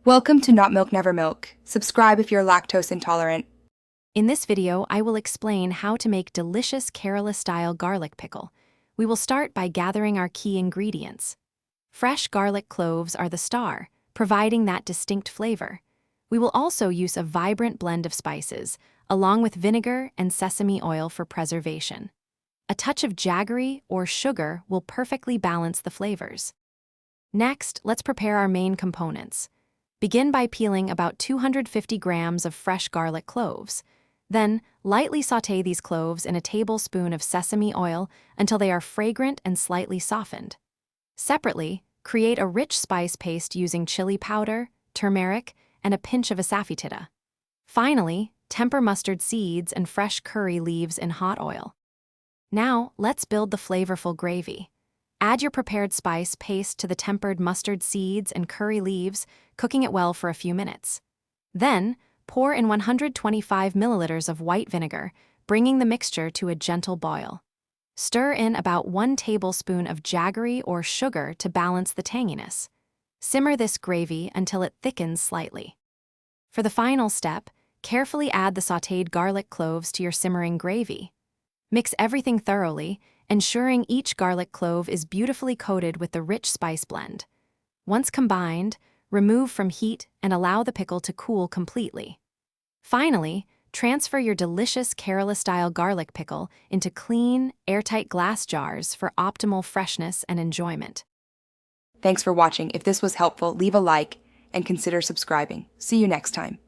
Welcome to Not Milk Never Milk. Subscribe if you're lactose intolerant. In this video, I will explain how to make delicious Kerala-style garlic pickle. We will start by gathering our key ingredients. Fresh garlic cloves are the star, providing that distinct flavor. We will also use a vibrant blend of spices, along with vinegar and sesame oil for preservation. A touch of jaggery or sugar will perfectly balance the flavors. Next, let's prepare our main components. Begin by peeling about 250 grams of fresh garlic cloves. Then, lightly sauté these cloves in a tablespoon of sesame oil until they are fragrant and slightly softened. Separately, create a rich spice paste using chili powder, turmeric, and a pinch of asafoetida. Finally, temper mustard seeds and fresh curry leaves in hot oil. Now, let's build the flavorful gravy. Add your prepared spice paste to the tempered mustard seeds and curry leaves, cooking it well for a few minutes. Then, pour in 125 milliliters of white vinegar, bringing the mixture to a gentle boil. Stir in about 1 tablespoon of jaggery or sugar to balance the tanginess. Simmer this gravy until it thickens slightly. For the final step, carefully add the sautéed garlic cloves to your simmering gravy. Mix everything thoroughly, ensuring each garlic clove is beautifully coated with the rich spice blend. Once combined, remove from heat and allow the pickle to cool completely. Finally, transfer your delicious Kerala-style garlic pickle into clean, airtight glass jars for optimal freshness and enjoyment. Thanks for watching. If this was helpful, leave a like and consider subscribing. See you next time.